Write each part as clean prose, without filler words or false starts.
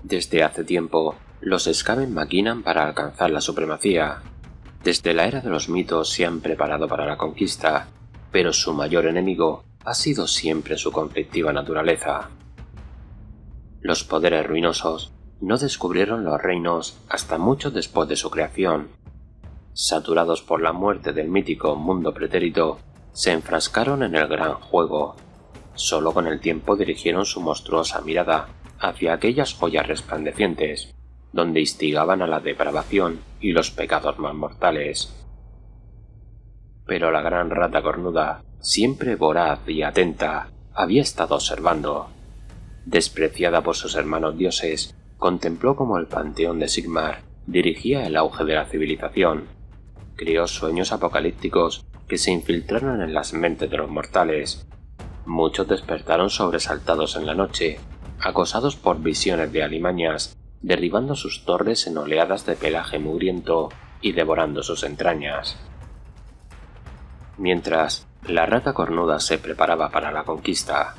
Desde hace tiempo, los Skaven maquinan para alcanzar la supremacía. Desde la era de los mitos se han preparado para la conquista, pero su mayor enemigo ha sido siempre su conflictiva naturaleza. Los poderes ruinosos no descubrieron los reinos hasta mucho después de su creación. Saturados por la muerte del mítico mundo pretérito, se enfrascaron en el gran juego. Solo con el tiempo dirigieron su monstruosa mirada hacia aquellas joyas resplandecientes, donde instigaban a la depravación y los pecados más mortales. Pero la gran rata cornuda, siempre voraz y atenta, había estado observando. Despreciada por sus hermanos dioses, contempló cómo el panteón de Sigmar dirigía el auge de la civilización. Creó sueños apocalípticos que se infiltraron en las mentes de los mortales. Muchos despertaron sobresaltados en la noche, acosados por visiones de alimañas, derribando sus torres en oleadas de pelaje mugriento y devorando sus entrañas. Mientras, la rata cornuda se preparaba para la conquista.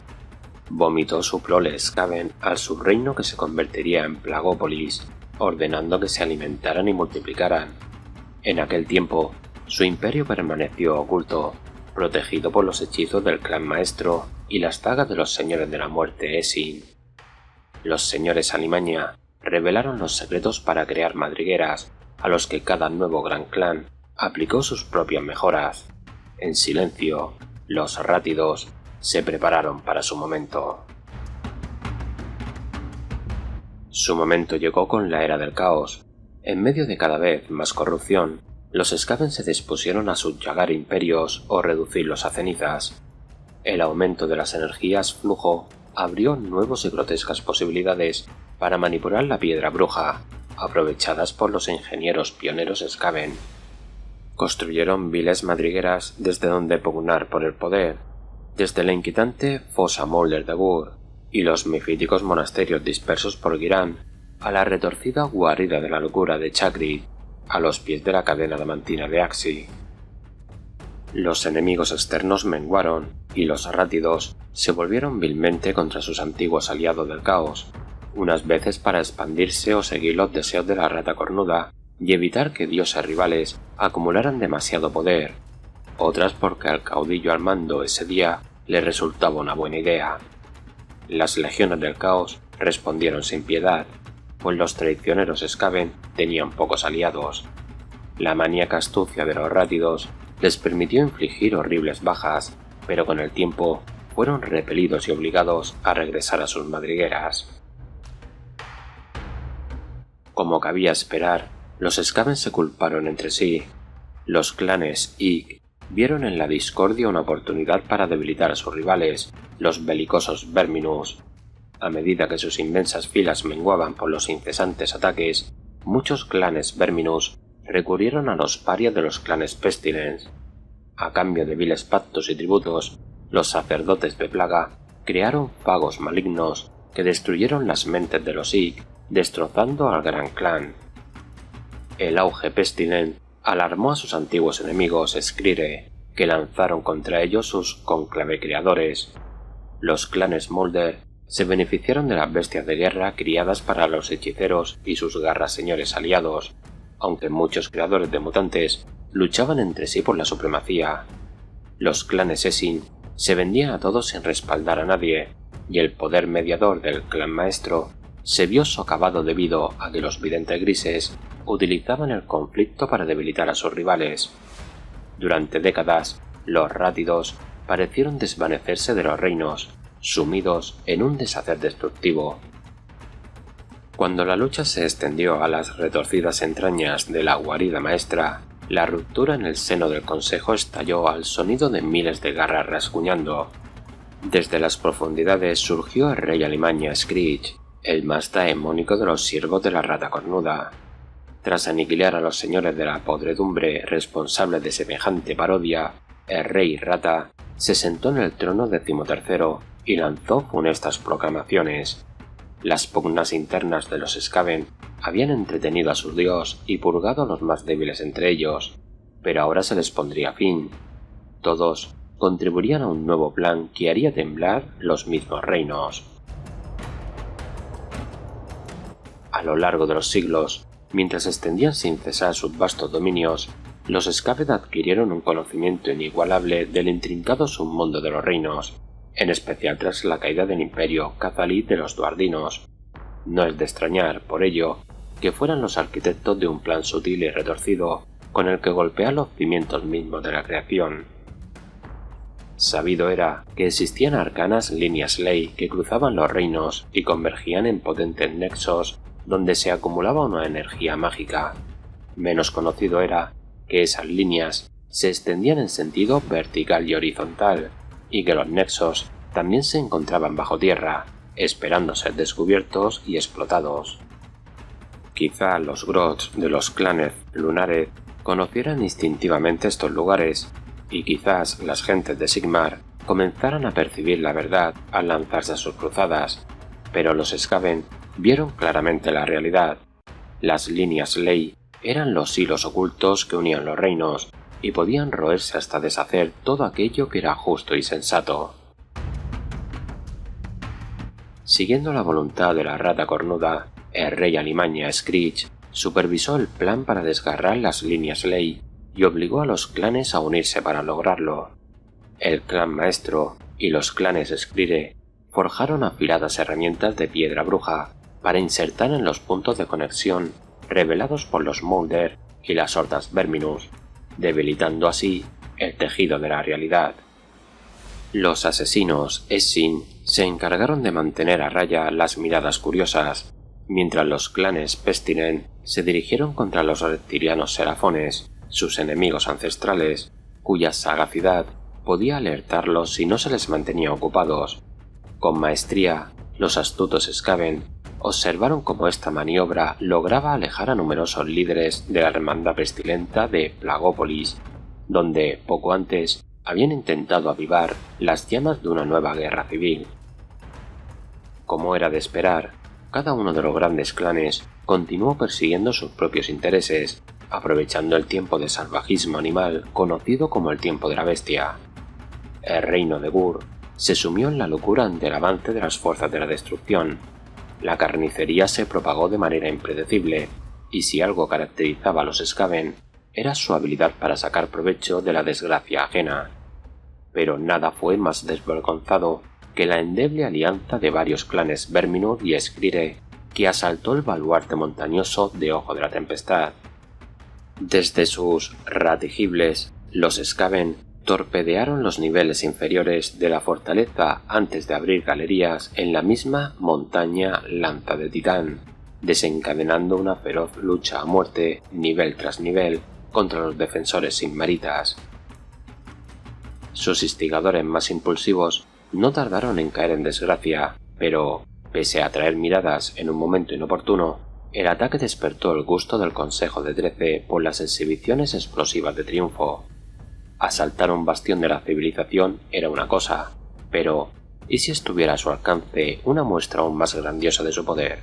Vomitó su prole Skaven al subreino que se convertiría en Plagópolis, ordenando que se alimentaran y multiplicaran. En aquel tiempo, su imperio permaneció oculto, protegido por los hechizos del clan maestro y las dagas de los señores de la muerte Esin. Los señores Alimaña revelaron los secretos para crear madrigueras, a los que cada nuevo gran clan aplicó sus propias mejoras. En silencio, los rátidos se prepararon para su momento. Su momento llegó con la era del caos. En medio de cada vez más corrupción, los Skaven se dispusieron a subyagar imperios o reducirlos a cenizas. El aumento de las energías flujo abrió nuevas y grotescas posibilidades para manipular la piedra bruja, aprovechadas por los ingenieros pioneros Skaven. Construyeron viles madrigueras desde donde pugnar por el poder, desde la inquietante fosa Moulder de Gur y los mefíticos monasterios dispersos por Girán, a la retorcida guarida de la locura de Chakri, a los pies de la cadena adamantina de Axi. Los enemigos externos menguaron y los rátidos se volvieron vilmente contra sus antiguos aliados del caos, unas veces para expandirse o seguir los deseos de la rata cornuda y evitar que dioses rivales acumularan demasiado poder, otras porque al caudillo al mando ese día le resultaba una buena idea. Las legiones del caos respondieron sin piedad, pues los traicioneros Skaven tenían pocos aliados. La maníaca astucia de los rátidos les permitió infligir horribles bajas, pero con el tiempo fueron repelidos y obligados a regresar a sus madrigueras. Como cabía esperar, los Skaven se culparon entre sí. Los clanes Ig vieron en la discordia una oportunidad para debilitar a sus rivales, los belicosos Verminus. A medida que sus inmensas filas menguaban por los incesantes ataques, muchos clanes Verminus recurrieron a los parias de los clanes Pestilence. A cambio de viles pactos y tributos, los sacerdotes de plaga crearon fagos malignos que destruyeron las mentes de los Ig, destrozando al gran clan. El auge Pestilent alarmó a sus antiguos enemigos Skrire, que lanzaron contra ellos sus conclave creadores. Los clanes Moulder se beneficiaron de las bestias de guerra criadas para los hechiceros y sus garras señores aliados, aunque muchos creadores de mutantes luchaban entre sí por la supremacía. Los clanes Esin se vendían a todos sin respaldar a nadie, y el poder mediador del clan maestro se vio socavado debido a que los videntes grises utilizaban el conflicto para debilitar a sus rivales. Durante décadas, los rátidos parecieron desvanecerse de los reinos, sumidos en un deshacer destructivo. Cuando la lucha se extendió a las retorcidas entrañas de la guarida maestra, la ruptura en el seno del consejo estalló al sonido de miles de garras rasguñando. Desde las profundidades surgió el rey Alimaña Screech, el más daemónico de los siervos de la rata cornuda. Tras aniquilar a los señores de la podredumbre responsables de semejante parodia, el rey rata se sentó en el trono XIII y lanzó funestas proclamaciones. Las pugnas internas de los Skaven habían entretenido a su dios y purgado a los más débiles entre ellos, pero ahora se les pondría fin. Todos contribuirían a un nuevo plan que haría temblar los mismos reinos. A lo largo de los siglos, mientras extendían sin cesar sus vastos dominios, los Skaven adquirieron un conocimiento inigualable del intrincado submundo de los reinos, en especial tras la caída del imperio Cathalid de los Duardinos. No es de extrañar, por ello, que fueran los arquitectos de un plan sutil y retorcido con el que golpear los cimientos mismos de la creación. Sabido era que existían arcanas líneas ley que cruzaban los reinos y convergían en potentes nexos donde se acumulaba una energía mágica. Menos conocido era que esas líneas se extendían en sentido vertical y horizontal, y que los nexos también se encontraban bajo tierra, esperando ser descubiertos y explotados. Quizá los Grots de los clanes lunares conocieran instintivamente estos lugares, y quizás las gentes de Sigmar comenzaran a percibir la verdad al lanzarse a sus cruzadas, pero los Skaven vieron claramente la realidad. Las líneas ley eran los hilos ocultos que unían los reinos, y podían roerse hasta deshacer todo aquello que era justo y sensato. Siguiendo la voluntad de la rata cornuda, el rey Alimaña Screech supervisó el plan para desgarrar las líneas ley y obligó a los clanes a unirse para lograrlo. El clan maestro y los clanes Skrire forjaron afiladas herramientas de piedra bruja para insertar en los puntos de conexión revelados por los Moulder y las hordas Verminus, debilitando así el tejido de la realidad. Los asesinos Essin se encargaron de mantener a raya las miradas curiosas, mientras los clanes Pestilent se dirigieron contra los reptilianos Serafones, sus enemigos ancestrales, cuya sagacidad podía alertarlos si no se les mantenía ocupados. Con maestría, los astutos Skaven observaron cómo esta maniobra lograba alejar a numerosos líderes de la hermandad pestilenta de Plagópolis, donde, poco antes, habían intentado avivar las llamas de una nueva guerra civil. Como era de esperar, cada uno de los grandes clanes continuó persiguiendo sus propios intereses, aprovechando el tiempo de salvajismo animal conocido como el tiempo de la bestia. El reino de Gur se sumió en la locura ante el avance de las fuerzas de la destrucción. La carnicería se propagó de manera impredecible, y si algo caracterizaba a los Skaven, era su habilidad para sacar provecho de la desgracia ajena. Pero nada fue más desvergonzado que la endeble alianza de varios clanes Verminur y Skrire que asaltó el baluarte montañoso de Ojo de la Tempestad. Desde sus ratigibles, los Skaven torpedearon los niveles inferiores de la fortaleza antes de abrir galerías en la misma montaña Lanza de Titán, desencadenando una feroz lucha a muerte, nivel tras nivel, contra los defensores sinmaritas. Sus instigadores más impulsivos no tardaron en caer en desgracia, pero, pese a atraer miradas en un momento inoportuno, el ataque despertó el gusto del Consejo de 13 por las exhibiciones explosivas de triunfo. Asaltar un bastión de la civilización era una cosa, pero ¿y si estuviera a su alcance una muestra aún más grandiosa de su poder?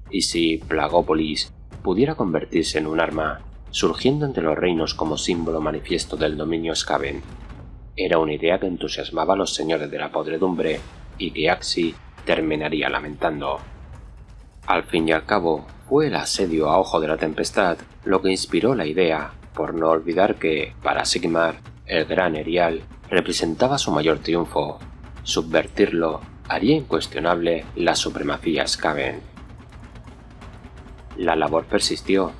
¿Y si Plagópolis pudiera convertirse en un arma, surgiendo entre los reinos como símbolo manifiesto del dominio Skaven? Era una idea que entusiasmaba a los señores de la podredumbre y que Axii terminaría lamentando. Al fin y al cabo, fue el asedio a Ojo de la Tempestad lo que inspiró la idea, por no olvidar que, para Sigmar, el Gran Erial representaba su mayor triunfo. Subvertirlo haría incuestionable la supremacía Skaven. La labor persistió,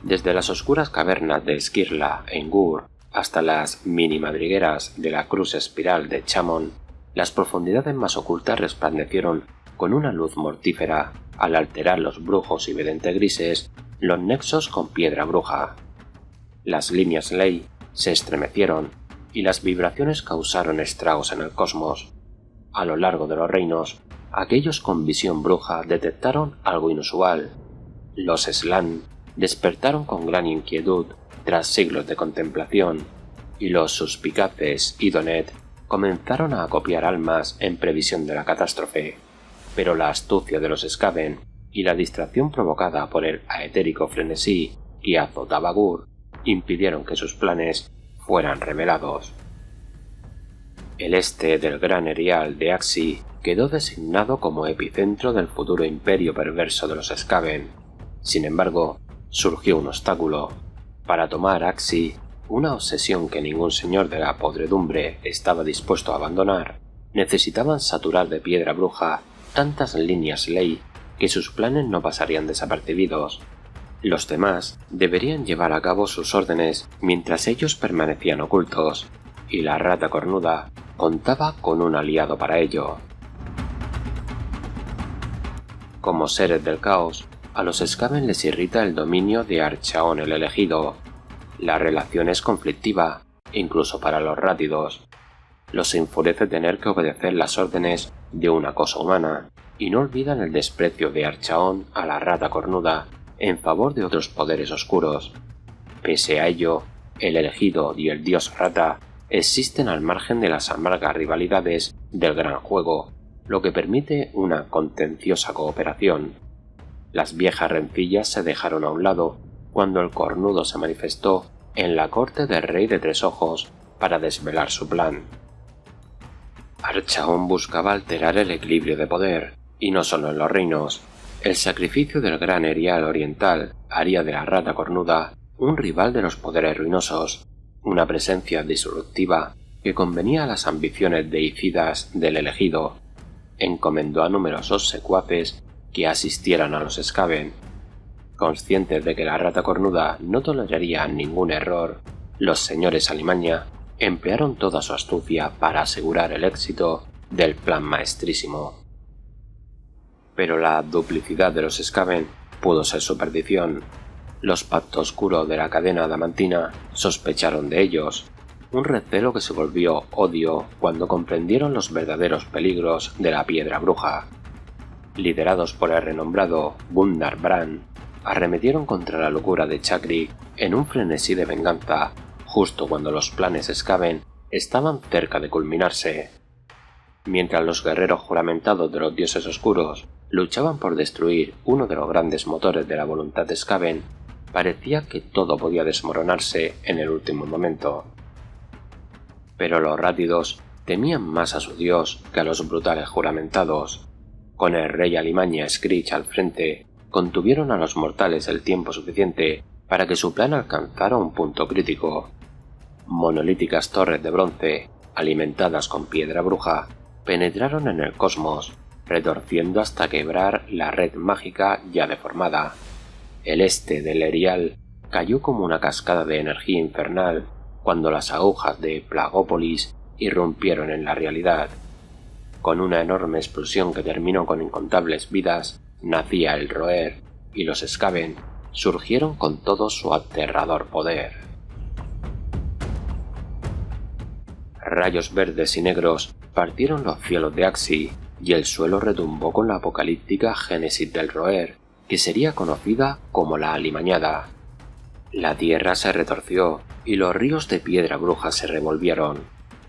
desde las oscuras cavernas de Skirla en Gur hasta las mini madrigueras de la cruz espiral de Chamon. Las profundidades más ocultas resplandecieron con una luz mortífera al alterar los brujos y vedentes grises los nexos con piedra bruja. Las líneas ley se estremecieron y las vibraciones causaron estragos en el cosmos. A lo largo de los reinos, aquellos con visión bruja detectaron algo inusual. Los Slann despertaron con gran inquietud tras siglos de contemplación, y los suspicaces Idonet comenzaron a acopiar almas en previsión de la catástrofe. Pero la astucia de los Skaven y la distracción provocada por el aetérico frenesí que azotaba Gur impidieron que sus planes fueran revelados. El este del Gran Erial de Axii quedó designado como epicentro del futuro imperio perverso de los Skaven. Sin embargo, surgió un obstáculo. Para tomar Axii, una obsesión que ningún señor de la podredumbre estaba dispuesto a abandonar, necesitaban saturar de piedra bruja tantas líneas ley que sus planes no pasarían desapercibidos. Los demás deberían llevar a cabo sus órdenes mientras ellos permanecían ocultos, y la rata cornuda contaba con un aliado para ello. Como seres del caos, a los Skaven les irrita el dominio de Archaon el elegido. La relación es conflictiva, incluso para los rátidos. Los enfurece tener que obedecer las órdenes de una cosa humana, y no olvidan el desprecio de Archaon a la rata cornuda en favor de otros poderes oscuros. Pese a ello, el elegido y el dios rata existen al margen de las amargas rivalidades del gran juego, lo que permite una contenciosa cooperación. Las viejas rencillas se dejaron a un lado cuando el cornudo se manifestó en la corte del rey de Tres Ojos para desvelar su plan. Archaon buscaba alterar el equilibrio de poder, y no solo en los reinos. El sacrificio del gran Erial oriental haría de la rata cornuda un rival de los poderes ruinosos, una presencia disruptiva que convenía a las ambiciones deicidas del elegido. Encomendó a numerosos secuaces que asistieran a los Skaven. Conscientes de que la rata cornuda no toleraría ningún error, los señores Alimaña emplearon toda su astucia para asegurar el éxito del plan maestrísimo. Pero la duplicidad de los Skaven pudo ser su perdición. Los pactos oscuros de la cadena adamantina sospecharon de ellos, un recelo que se volvió odio cuando comprendieron los verdaderos peligros de la piedra bruja. Liderados por el renombrado Gundar Bran, arremetieron contra la locura de Chakri en un frenesí de venganza, justo cuando los planes Skaven estaban cerca de culminarse. Mientras los guerreros juramentados de los dioses oscuros luchaban por destruir uno de los grandes motores de la voluntad de Skaven, parecía que todo podía desmoronarse en el último momento. Pero los rátidos temían más a su dios que a los brutales juramentados. Con el rey Alimaña Screech al frente, contuvieron a los mortales el tiempo suficiente para que su plan alcanzara un punto crítico. Monolíticas torres de bronce, alimentadas con piedra bruja, penetraron en el cosmos, retorciendo hasta quebrar la red mágica ya deformada. El este del Erial cayó como una cascada de energía infernal cuando las agujas de Plagópolis irrumpieron en la realidad. Con una enorme explosión que terminó con incontables vidas, nacía el Roer, y los Skaven surgieron con todo su aterrador poder. Rayos verdes y negros partieron los cielos de Axii, y el suelo retumbó con la apocalíptica génesis del Roer, que sería conocida como la Alimañada. La tierra se retorció, y los ríos de piedra bruja se revolvieron.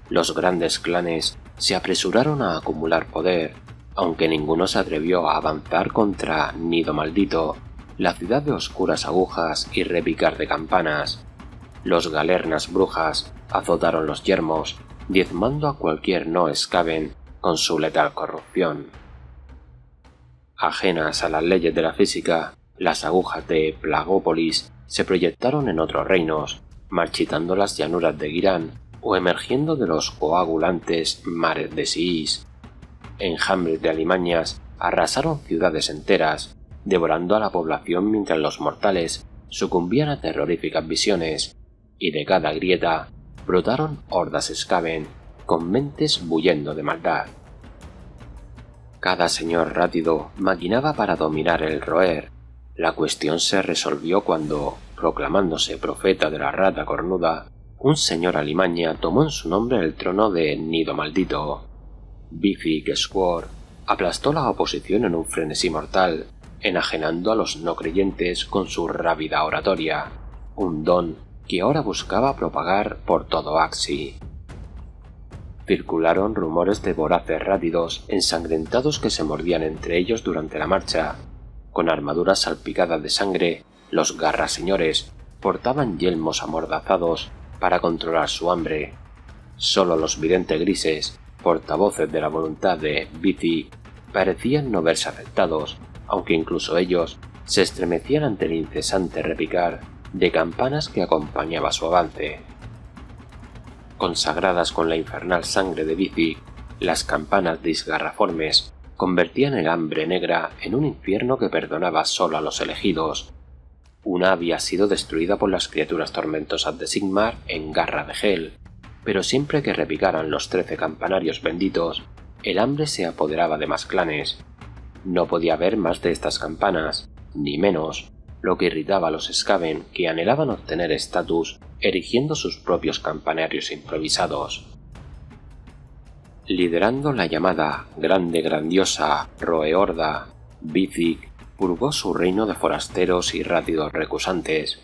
Los grandes clanes se apresuraron a acumular poder, aunque ninguno se atrevió a avanzar contra Nido Maldito, la ciudad de oscuras agujas y repicar de campanas. Los galernas brujas azotaron los yermos, diezmando a cualquier no Skaven con su letal corrupción. Ajenas a las leyes de la física, las agujas de Plagópolis se proyectaron en otros reinos, marchitando las llanuras de Girán o emergiendo de los coagulantes mares de Siís. Enjambres de alimañas arrasaron ciudades enteras, devorando a la población mientras los mortales sucumbían a terroríficas visiones, y de cada grieta brotaron hordas Skaven, con mentes bullendo de maldad. Cada señor rátido maquinaba para dominar el Roer. La cuestión se resolvió cuando, proclamándose profeta de la rata cornuda, un señor alimaña tomó en su nombre el trono de Nido Maldito. Bifik Squor aplastó la oposición en un frenesí mortal, enajenando a los no creyentes con su rávida oratoria, un don que ahora buscaba propagar por todo Axii. Circularon rumores de voraces rátidos ensangrentados que se mordían entre ellos durante la marcha. Con armaduras salpicadas de sangre, los garraseñores portaban yelmos amordazados para controlar su hambre. Solo los videntes grises, portavoces de la voluntad de Bifik, parecían no verse afectados, aunque incluso ellos se estremecían ante el incesante repicar de campanas que acompañaba su avance. Consagradas con la infernal sangre de Bithig, las campanas disgarraformes convertían el hambre negra en un infierno que perdonaba solo a los elegidos. Una había sido destruida por las criaturas tormentosas de Sigmar en Garra de Hel, pero siempre que repicaran los 13 campanarios benditos, el hambre se apoderaba de más clanes. No podía haber más de estas campanas, ni menos, lo que irritaba a los Skaven, que anhelaban obtener estatus erigiendo sus propios campanarios improvisados. Liderando la llamada Grande Grandiosa Roeorda, Bithig purgó su reino de forasteros y rátidos recusantes.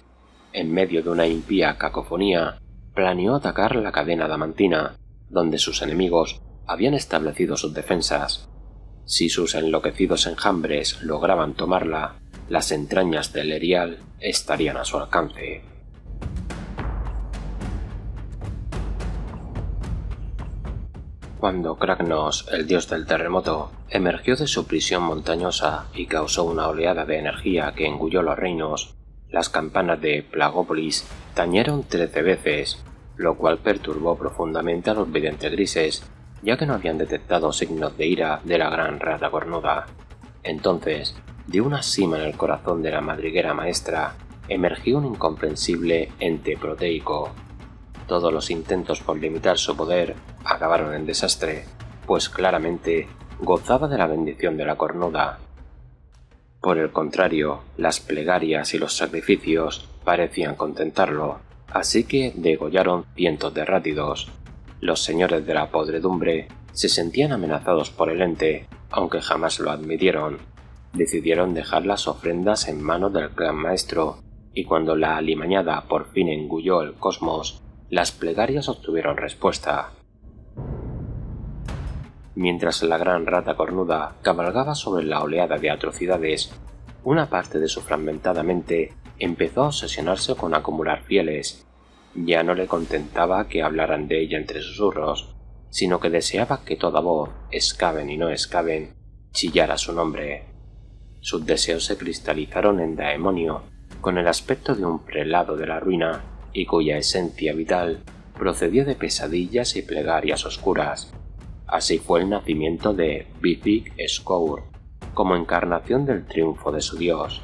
En medio de una impía cacofonía, planeó atacar la cadena adamantina, donde sus enemigos habían establecido sus defensas. Si sus enloquecidos enjambres lograban tomarla, las entrañas del Erial estarían a su alcance. Cuando Kragnos, el dios del terremoto, emergió de su prisión montañosa y causó una oleada de energía que engulló los reinos, las campanas de Plagópolis tañeron 13 veces, lo cual perturbó profundamente a los videntes grises, ya que no habían detectado signos de ira de la gran rata cornuda. Entonces, de una cima en el corazón de la madriguera maestra, emergió un incomprensible ente proteico. Todos los intentos por limitar su poder acabaron en desastre, pues claramente gozaba de la bendición de la cornuda. Por el contrario, las plegarias y los sacrificios parecían contentarlo, así que degollaron cientos de rátidos. Los señores de la podredumbre se sentían amenazados por el ente, aunque jamás lo admitieron. Decidieron dejar las ofrendas en manos del gran maestro, y cuando la alimañada por fin engulló el cosmos, las plegarias obtuvieron respuesta. Mientras la gran rata cornuda cabalgaba sobre la oleada de atrocidades, una parte de su fragmentada mente empezó a obsesionarse con acumular fieles. Ya no le contentaba que hablaran de ella entre susurros, sino que deseaba que toda voz, Skaven y no Skaven, chillara su nombre. Sus deseos se cristalizaron en Daemonio, con el aspecto de un prelado de la ruina, y cuya esencia vital procedía de pesadillas y plegarias oscuras. Así fue el nacimiento de Bithig Skour, como encarnación del triunfo de su dios.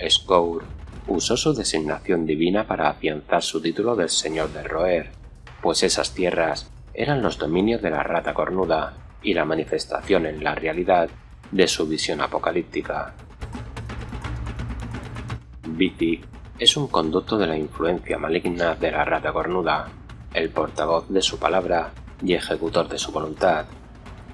Skour usó su designación divina para afianzar su título del Señor del Roer, pues esas tierras eran los dominios de la rata cornuda y la manifestación en la realidad de su visión apocalíptica. Bithig es un conducto de la influencia maligna de la rata cornuda, el portavoz de su palabra y ejecutor de su voluntad.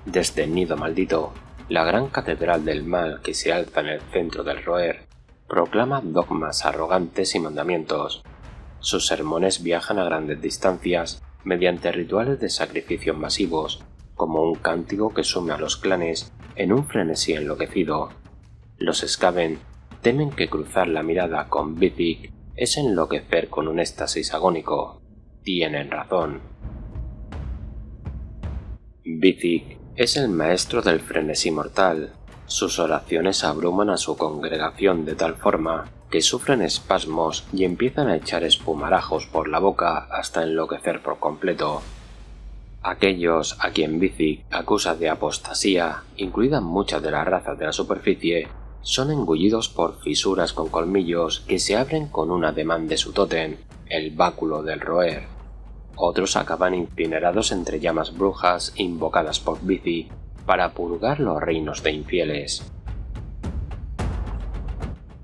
Desde el nido maldito, la gran catedral del mal que se alza en el centro del Roer, proclama dogmas arrogantes y mandamientos. Sus sermones viajan a grandes distancias mediante rituales de sacrificios masivos, como un cántico que sume a los clanes en un frenesí enloquecido. Los Skaven temen que cruzar la mirada con Bithig es enloquecer con un éxtasis agónico. Tienen razón. Bithig es el maestro del frenesí mortal. Sus oraciones abruman a su congregación de tal forma que sufren espasmos y empiezan a echar espumarajos por la boca hasta enloquecer por completo. Aquellos a quien Bithig acusa de apostasía, incluidas muchas de las razas de la superficie, son engullidos por fisuras con colmillos que se abren con un ademán de su tótem, el báculo del Roer. Otros acaban incinerados entre llamas brujas invocadas por Bithig para purgar los reinos de infieles.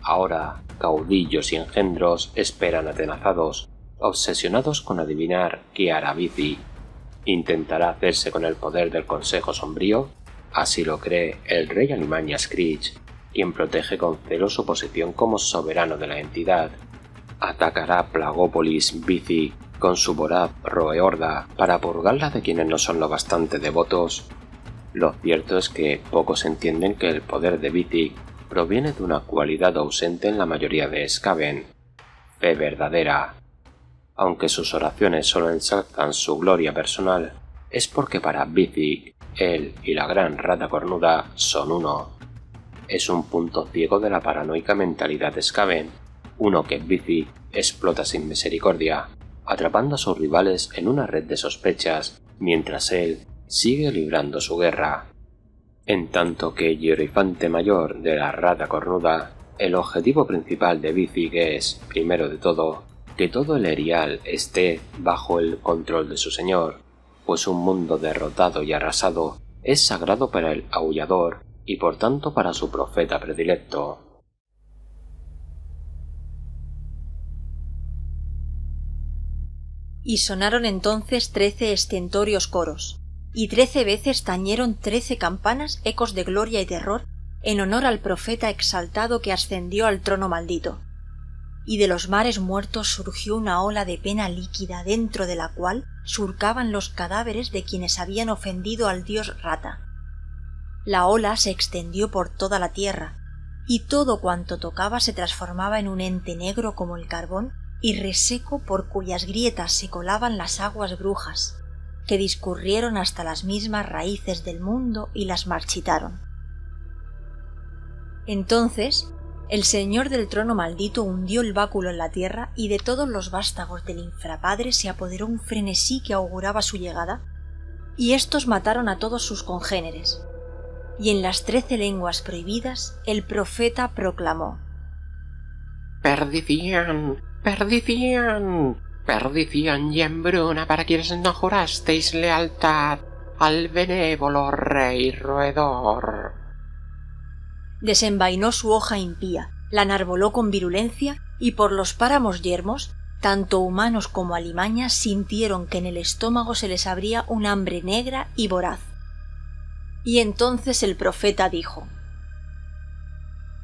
Ahora, caudillos y engendros esperan atenazados, obsesionados con adivinar qué hará Bithig. ¿Intentará hacerse con el poder del Consejo Sombrío? Así lo cree el rey Alimaña Screech, quien protege con celo su posición como soberano de la entidad. ¿Atacará Plagópolis Bithig con su voraz Roeorda para purgarla de quienes no son lo bastante devotos? Lo cierto es que pocos entienden que el poder de Bithig proviene de una cualidad ausente en la mayoría de Skaven: fe verdadera. Aunque sus oraciones solo ensalzan su gloria personal, es porque para Bithig, él y la gran rata cornuda son uno. es un punto ciego de la paranoica mentalidad de Skaven, uno que Vici explota sin misericordia, atrapando a sus rivales en una red de sospechas, mientras él sigue librando su guerra. En tanto que Hierophante Mayor de la Rata Cornuda, el objetivo principal de Vici es, primero de todo, que todo el Erial esté bajo el control de su señor, pues un mundo derrotado y arrasado es sagrado para el Aullador y por tanto para su profeta predilecto. Y sonaron entonces 13 estentóreos coros, y 13 veces tañeron 13 campanas ecos de gloria y terror en honor al profeta exaltado que ascendió al trono maldito. Y de los mares muertos surgió una ola de pena líquida dentro de la cual surcaban los cadáveres de quienes habían ofendido al dios Rata. La ola se extendió por toda la tierra, y todo cuanto tocaba se transformaba en un ente negro como el carbón y reseco por cuyas grietas se colaban las aguas brujas, que discurrieron hasta las mismas raíces del mundo y las marchitaron. Entonces el señor del trono maldito hundió el báculo en la tierra y de todos los vástagos del infrapadre se apoderó un frenesí que auguraba su llegada, y éstos mataron a todos sus congéneres. Y en las 13 lenguas prohibidas el profeta proclamó: «Perdición, perdición, perdición y hambruna para quienes no jurasteis lealtad al benévolo rey roedor». Desenvainó su hoja impía, la enarboló con virulencia, y por los páramos yermos, tanto humanos como alimañas sintieron que en el estómago se les abría un hambre negra y voraz. Y entonces el profeta dijo: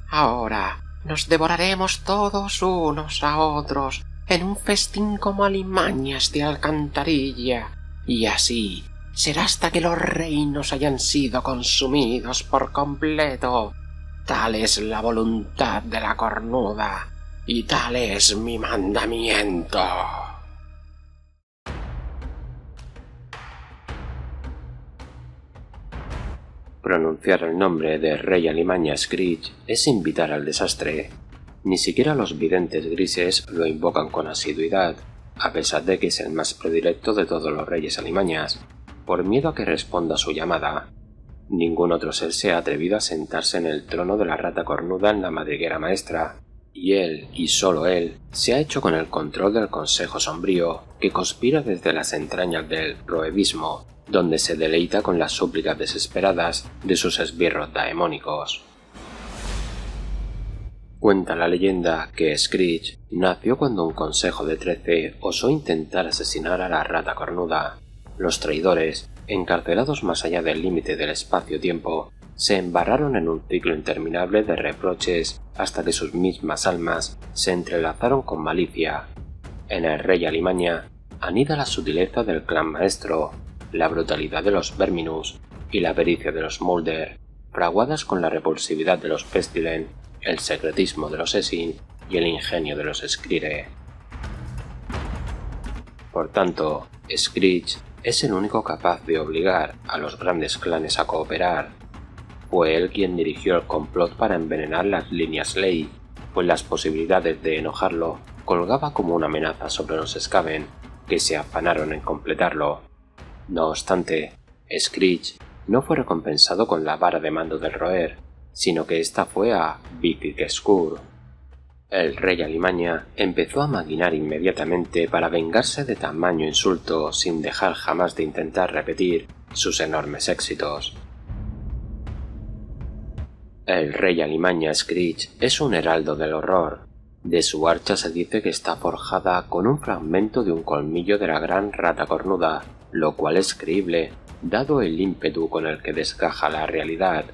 «Ahora nos devoraremos todos unos a otros en un festín como alimañas de alcantarilla, y así será hasta que los reinos hayan sido consumidos por completo. Tal es la voluntad de la cornuda, y tal es mi mandamiento». Pronunciar el nombre de Rey Alimaña Screech es invitar al desastre. Ni siquiera los videntes grises lo invocan con asiduidad, a pesar de que es el más predilecto de todos los reyes alimañas, por miedo a que responda a su llamada. Ningún otro ser se ha atrevido a sentarse en el trono de la Rata Cornuda en la madriguera maestra, y él, y solo él, se ha hecho con el control del Consejo Sombrío, que conspira desde las entrañas del roevismo, donde se deleita con las súplicas desesperadas de sus esbirros daemónicos. Cuenta la leyenda que Screech nació cuando un consejo de 13 osó intentar asesinar a la Rata Cornuda. Los traidores, encarcelados más allá del límite del espacio-tiempo, se embarraron en un ciclo interminable de reproches hasta que sus mismas almas se entrelazaron con malicia. En el rey Alimaña anida la sutileza del clan maestro, la brutalidad de los Verminus y la pericia de los Mulder, fraguadas con la repulsividad de los Pestilent, el secretismo de los Essin y el ingenio de los Skrire. Por tanto, Screech es el único capaz de obligar a los grandes clanes a cooperar. Fue él quien dirigió el complot para envenenar las líneas Ley, pues las posibilidades de enojarlo colgaba como una amenaza sobre los Skaven, que se afanaron en completarlo. No obstante, Screech no fue recompensado con la vara de mando del roer, sino que ésta fue a Vici-Keskur. El rey Alimaña empezó a maquinar inmediatamente para vengarse de tamaño insulto sin dejar jamás de intentar repetir sus enormes éxitos. El rey Alimaña Screech es un heraldo del horror. De su hacha se dice que está forjada con un fragmento de un colmillo de la gran Rata Cornuda, lo cual es creíble, dado el ímpetu con el que desgaja la realidad.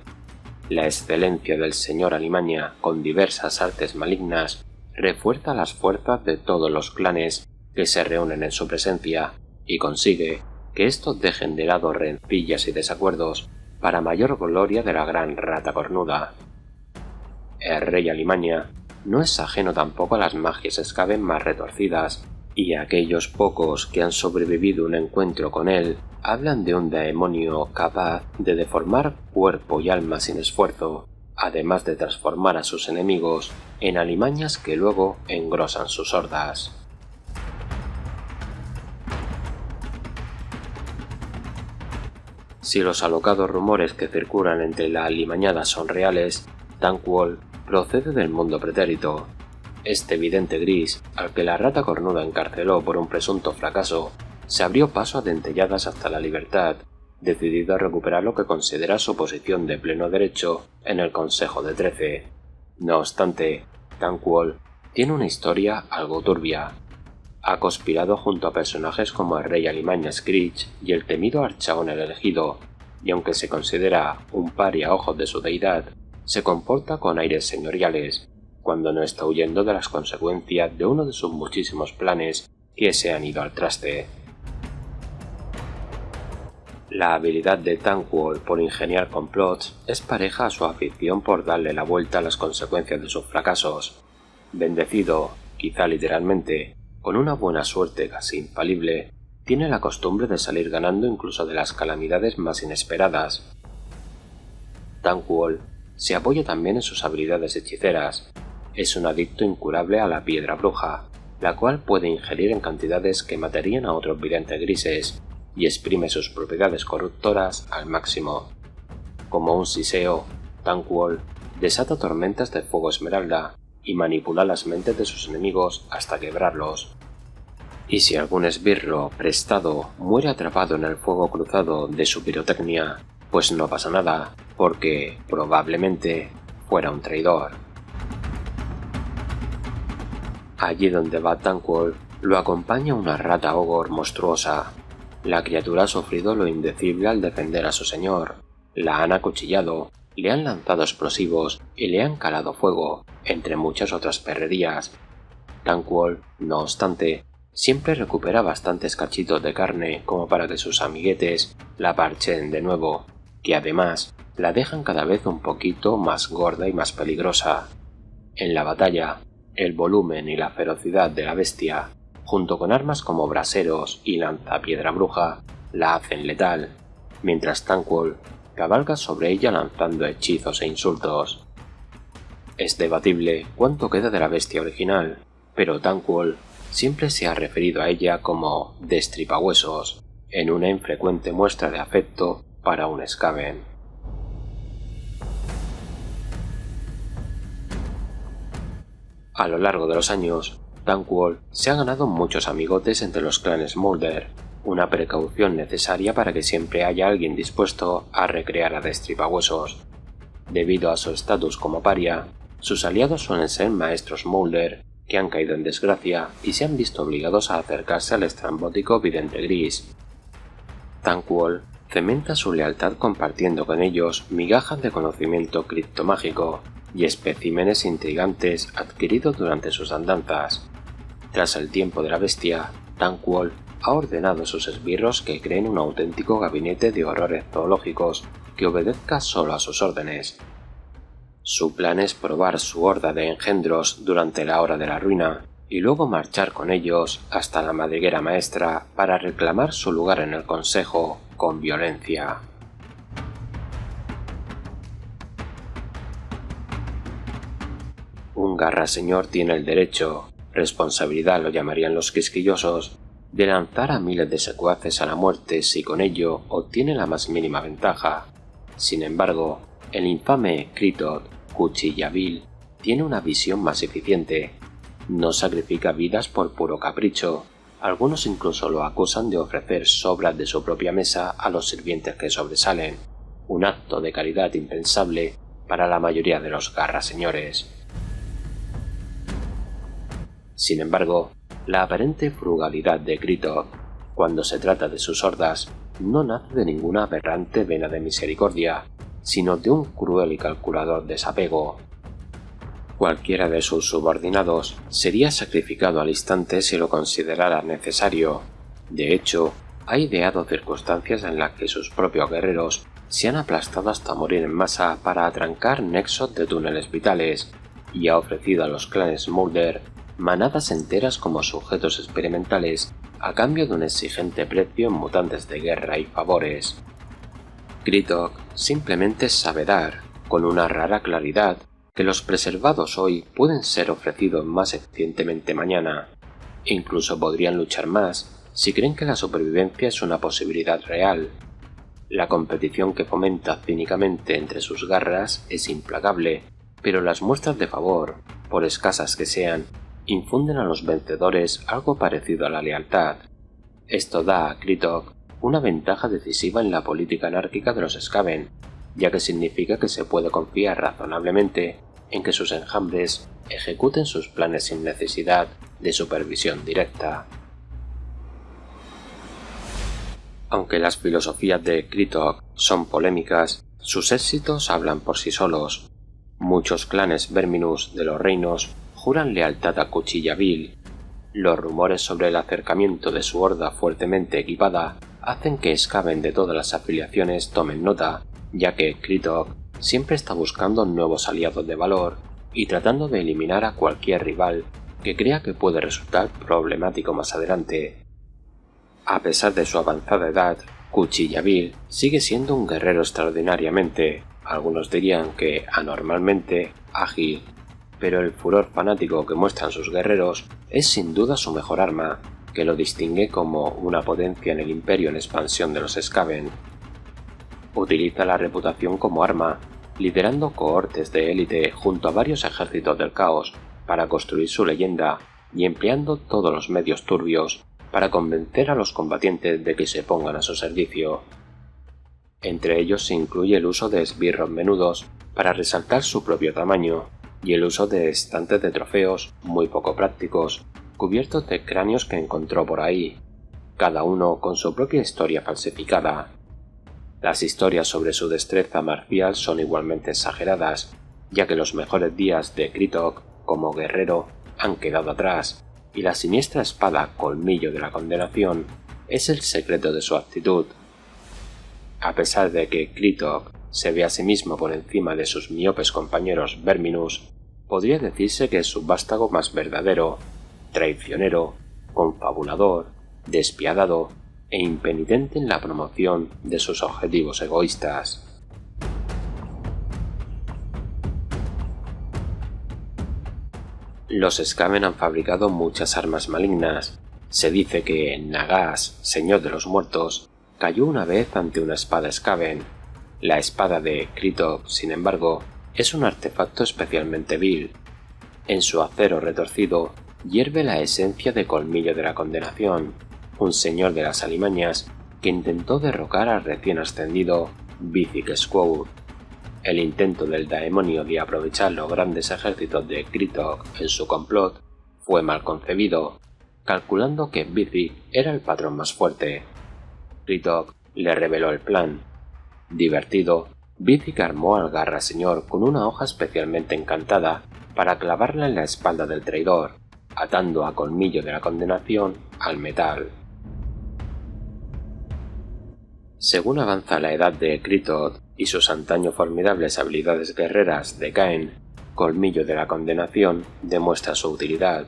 La excelencia del señor Alimaña, con diversas artes malignas, refuerza las fuerzas de todos los clanes que se reúnen en su presencia y consigue que estos dejen de lado rencillas y desacuerdos para mayor gloria de la gran Rata Cornuda. El rey Alimaña no es ajeno tampoco a las magias Skaven más retorcidas, y aquellos pocos que han sobrevivido un encuentro con él hablan de un demonio capaz de deformar cuerpo y alma sin esfuerzo, además de transformar a sus enemigos en alimañas que luego engrosan sus hordas. Si los alocados rumores que circulan entre la alimañada son reales, Tankwall procede del mundo pretérito. Este vidente gris, al que la rata cornuda encarceló por un presunto fracaso, se abrió paso a dentelladas hasta la libertad, decidido a recuperar lo que considera su posición de pleno derecho en el Consejo de 13. No obstante, Tankwall tiene una historia algo turbia. Ha conspirado junto a personajes como el rey alimaña Screech y el temido Archaon el elegido, y aunque se considera un paria a ojos de su deidad, se comporta con aires señoriales, cuando no está huyendo de las consecuencias de uno de sus muchísimos planes que se han ido al traste. La habilidad de Tankwall por ingeniar complots es pareja a su afición por darle la vuelta a las consecuencias de sus fracasos. Bendecido, quizá literalmente, con una buena suerte casi infalible, tiene la costumbre de salir ganando incluso de las calamidades más inesperadas. Tankwall se apoya también en sus habilidades hechiceras. Es un adicto incurable a la piedra bruja, la cual puede ingerir en cantidades que matarían a otros videntes grises, y exprime sus propiedades corruptoras al máximo. Como un siseo, Tankwall desata tormentas de fuego esmeralda y manipula las mentes de sus enemigos hasta quebrarlos. Y si algún esbirro prestado muere atrapado en el fuego cruzado de su pirotecnia, pues no pasa nada, porque probablemente fuera un traidor. Allí donde va Tankwall, lo acompaña una rata ogre monstruosa. La criatura ha sufrido lo indecible al defender a su señor. La han acuchillado, le han lanzado explosivos y le han calado fuego, entre muchas otras perrerías. Tankwall, no obstante, siempre recupera bastantes cachitos de carne como para que sus amiguetes la parchen de nuevo, que además la dejan cada vez un poquito más gorda y más peligrosa. En la batalla, el volumen y la ferocidad de la bestia, junto con armas como braseros y lanzapiedra bruja, la hacen letal, mientras Tankwall cabalga sobre ella lanzando hechizos e insultos. Es debatible cuánto queda de la bestia original, pero Tankwall siempre se ha referido a ella como Destripahuesos, en una infrecuente muestra de afecto para un Skaven. A lo largo de los años, Tankwall se ha ganado muchos amigotes entre los clanes Moulder, una precaución necesaria para que siempre haya alguien dispuesto a recrear a Destripahuesos. Debido a su estatus como paria, sus aliados suelen ser maestros Moulder que han caído en desgracia y se han visto obligados a acercarse al estrambótico vidente gris. Tankwall cementa su lealtad compartiendo con ellos migajas de conocimiento criptomágico y especímenes intrigantes adquiridos durante sus andanzas. Tras el tiempo de la bestia, Tankwall ha ordenado a sus esbirros que creen un auténtico gabinete de horrores zoológicos que obedezca solo a sus órdenes. Su plan es probar su horda de engendros durante la hora de la ruina y luego marchar con ellos hasta la madriguera maestra para reclamar su lugar en el consejo con violencia. Un garraseñor tiene el derecho, responsabilidad lo llamarían los quisquillosos, de lanzar a miles de secuaces a la muerte si con ello obtiene la más mínima ventaja. Sin embargo, el infame Kritot Cuchillavil tiene una visión más eficiente. No sacrifica vidas por puro capricho. Algunos incluso lo acusan de ofrecer sobras de su propia mesa a los sirvientes que sobresalen, un acto de caridad impensable para la mayoría de los garraseñores. Sin embargo, la aparente frugalidad de Kritot, cuando se trata de sus hordas, no nace de ninguna aberrante vena de misericordia, sino de un cruel y calculador desapego. Cualquiera de sus subordinados sería sacrificado al instante si lo considerara necesario. De hecho, ha ideado circunstancias en las que sus propios guerreros se han aplastado hasta morir en masa para atrancar nexos de túneles vitales, y ha ofrecido a los clanes Moulder manadas enteras como sujetos experimentales a cambio de un exigente precio en mutantes de guerra y favores. Kritot simplemente sabe dar, con una rara claridad que los preservados hoy pueden ser ofrecidos más eficientemente mañana. Incluso podrían luchar más si creen que la supervivencia es una posibilidad real. La competición que fomenta cínicamente entre sus garras es implacable, pero las muestras de favor, por escasas que sean, infunden a los vencedores algo parecido a la lealtad. Esto da a Kritok una ventaja decisiva en la política anárquica de los Skaven, ya que significa que se puede confiar razonablemente en que sus enjambres ejecuten sus planes sin necesidad de supervisión directa. Aunque las filosofías de Kritok son polémicas, sus éxitos hablan por sí solos. Muchos clanes Verminus de los reinos juran lealtad a Cuchilla Vil. Los rumores sobre el acercamiento de su horda fuertemente equipada hacen que Skaven de todas las afiliaciones tomen nota, ya que Kritok siempre está buscando nuevos aliados de valor y tratando de eliminar a cualquier rival que crea que puede resultar problemático más adelante. A pesar de su avanzada edad, Cuchilla Vil sigue siendo un guerrero extraordinariamente, algunos dirían que anormalmente, ágil, pero el furor fanático que muestran sus guerreros es sin duda su mejor arma, que lo distingue como una potencia en el imperio en expansión de los Skaven. Utiliza la reputación como arma, liderando cohortes de élite junto a varios ejércitos del caos para construir su leyenda y empleando todos los medios turbios para convencer a los combatientes de que se pongan a su servicio. Entre ellos se incluye el uso de esbirros menudos para resaltar su propio tamaño y el uso de estantes de trofeos muy poco prácticos, cubiertos de cráneos que encontró por ahí, cada uno con su propia historia falsificada. Las historias sobre su destreza marcial son igualmente exageradas, ya que los mejores días de Kritok como guerrero han quedado atrás, y la siniestra espada Colmillo de la Condenación es el secreto de su actitud. A pesar de que Kritok se ve a sí mismo por encima de sus miopes compañeros Verminus, podría decirse que es su vástago más verdadero, traicionero, confabulador, despiadado e impenitente en la promoción de sus objetivos egoístas. Los Skaven han fabricado muchas armas malignas. Se dice que Nagash, señor de los muertos, cayó una vez ante una espada Skaven. La espada de Kritok, sin embargo, es un artefacto especialmente vil. En su acero retorcido hierve la esencia de Colmillo de la Condenación, un señor de las alimañas que intentó derrocar al recién ascendido Vithik Squour. El intento del Daemonio de aprovechar los grandes ejércitos de Kritok en su complot fue mal concebido, calculando que Vithik era el patrón más fuerte. Kritok le reveló el plan. Divertido, Vithik armó al Garra Señor con una hoja especialmente encantada para clavarla en la espalda del traidor, atando a Colmillo de la Condenación al metal. Según avanza la edad de Kritok y sus antaño formidables habilidades guerreras decaen, Colmillo de la Condenación demuestra su utilidad.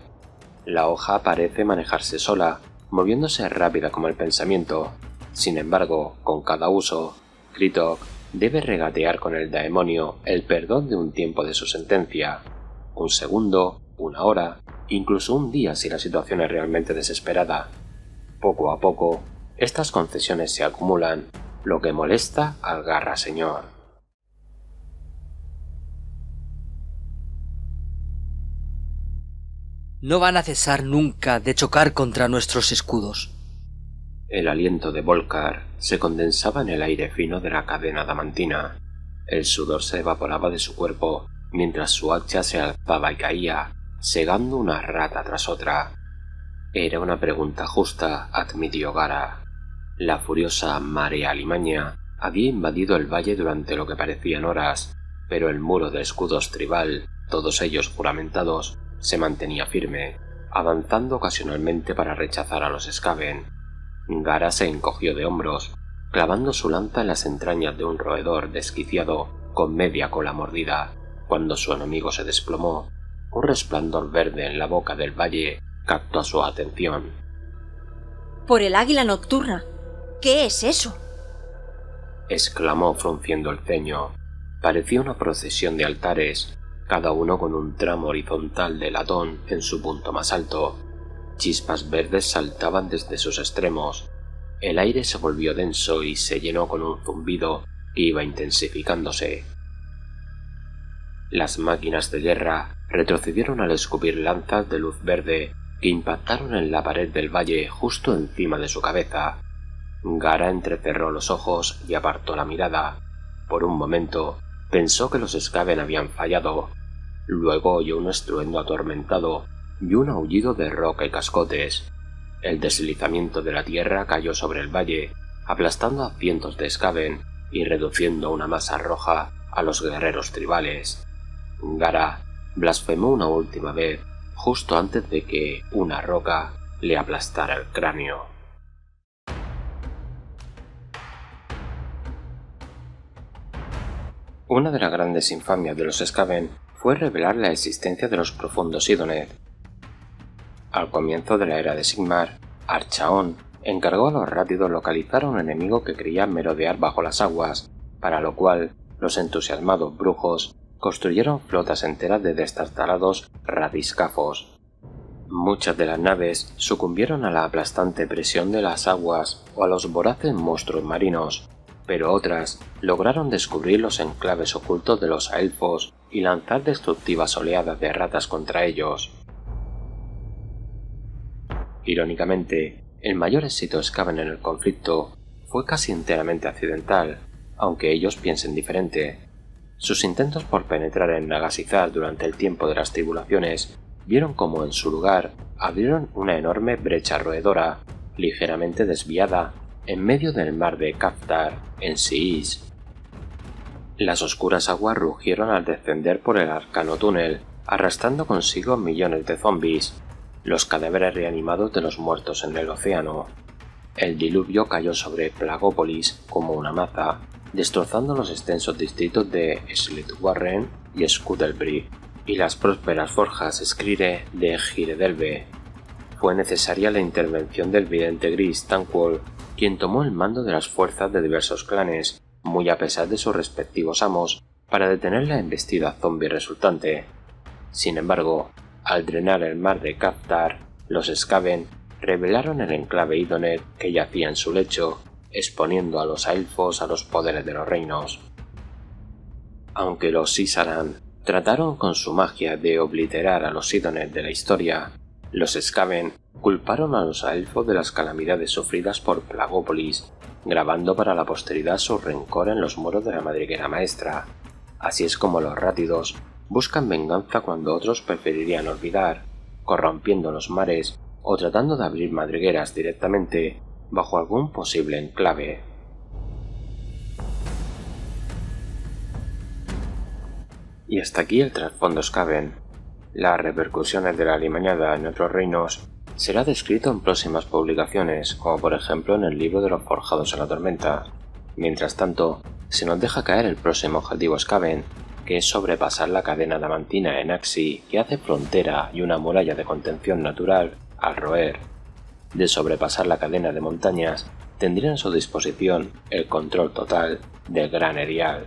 La hoja parece manejarse sola, moviéndose rápida como el pensamiento. Sin embargo, con cada uso, Kritok debe regatear con el Daemonio el perdón de un tiempo de su sentencia, un segundo, una hora, incluso un día si la situación es realmente desesperada. Poco a poco, estas concesiones se acumulan, lo que molesta al Garra Señor. No van a cesar nunca de chocar contra nuestros escudos. El aliento de Volkar se condensaba en el aire fino de la cadena adamantina. El sudor se evaporaba de su cuerpo, mientras su hacha se alzaba y caía, segando una rata tras otra. Era una pregunta justa, admitió Gara. La furiosa marea alimaña había invadido el valle durante lo que parecían horas, pero el muro de escudos tribal, todos ellos juramentados, se mantenía firme, avanzando ocasionalmente para rechazar a los Skaven. Gara se encogió de hombros, clavando su lanza en las entrañas de un roedor desquiciado con media cola mordida. Cuando su enemigo se desplomó, un resplandor verde en la boca del valle captó su atención. ¡Por el águila nocturna! ¿Qué es eso? Exclamó frunciendo el ceño. Parecía una procesión de altares, cada uno con un tramo horizontal de latón en su punto más alto. Chispas verdes saltaban desde sus extremos. El aire se volvió denso y se llenó con un zumbido que iba intensificándose. Las máquinas de guerra retrocedieron al escupir lanzas de luz verde que impactaron en la pared del valle justo encima de su cabeza. Gara entrecerró los ojos y apartó la mirada. Por un momento pensó que los Skaven habían fallado. Luego oyó un estruendo atormentado y un aullido de roca y cascotes. El deslizamiento de la tierra cayó sobre el valle, aplastando a cientos de Skaven y reduciendo a una masa roja a los guerreros tribales. Gara blasfemó una última vez, justo antes de que una roca le aplastara el cráneo. Una de las grandes infamias de los Skaven fue revelar la existencia de los profundos Idoneth. Al comienzo de la era de Sigmar, Archaon encargó a los rátidos localizar a un enemigo que creía merodear bajo las aguas, para lo cual los entusiasmados brujos construyeron flotas enteras de destartalados ratiscafos. Muchas de las naves sucumbieron a la aplastante presión de las aguas o a los voraces monstruos marinos, pero otras lograron descubrir los enclaves ocultos de los elfos y lanzar destructivas oleadas de ratas contra ellos. Irónicamente, el mayor éxito Skaven en el conflicto fue casi enteramente accidental, aunque ellos piensen diferente. Sus intentos por penetrar en Nagasizar durante el tiempo de las tribulaciones vieron como en su lugar abrieron una enorme brecha roedora, ligeramente desviada, en medio del mar de Kaftar, en Siis. Las oscuras aguas rugieron al descender por el arcano túnel, arrastrando consigo millones de zombies, los cadáveres reanimados de los muertos en el océano. El diluvio cayó sobre Plagópolis como una maza, destrozando los extensos distritos de Slitwarren y Scuttlebrig y las prósperas forjas Skrire de Giredelve. Fue necesaria la intervención del vidente gris Tanquol, quien tomó el mando de las fuerzas de diversos clanes, muy a pesar de sus respectivos amos, para detener la embestida zombie resultante. Sin embargo, al drenar el mar de Kaftar, los Skaven revelaron el enclave Idoneth que yacía en su lecho, exponiendo a los elfos a los poderes de los reinos. Aunque los Izaran trataron con su magia de obliterar a los Idoneth de la historia, los Skaven culparon a los elfos de las calamidades sufridas por Plagópolis, grabando para la posteridad su rencor en los muros de la madriguera maestra. Así es como los rátidos buscan venganza cuando otros preferirían olvidar, corrompiendo los mares o tratando de abrir madrigueras directamente bajo algún posible enclave. Y hasta aquí el trasfondo Skaven. Las repercusiones de la limañada en otros reinos será descrito en próximas publicaciones, como por ejemplo en el libro de los Forjados en la Tormenta. Mientras tanto, se nos deja caer el próximo objetivo Skaven, que es sobrepasar la cadena adamantina en Axi, que hace frontera y una muralla de contención natural al roer. De sobrepasar la cadena de montañas, tendría a su disposición el control total del Gran Erial.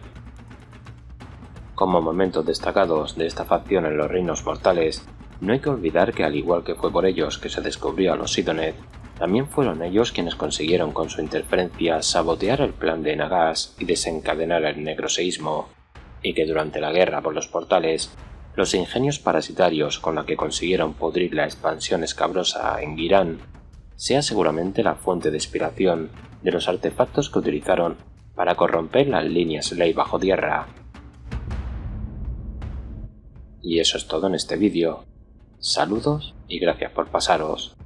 Como momentos destacados de esta facción en los reinos mortales, no hay que olvidar que al igual que fue por ellos que se descubrió a los Idoneth, también fueron ellos quienes consiguieron con su interferencia sabotear el plan de Nagas y desencadenar el necroseísmo, y que durante la guerra por los portales, los ingenios parasitarios con los que consiguieron pudrir la expansión escabrosa en Girán, sea seguramente la fuente de inspiración de los artefactos que utilizaron para corromper las líneas ley bajo tierra. Y eso es todo en este vídeo. Saludos y gracias por pasaros.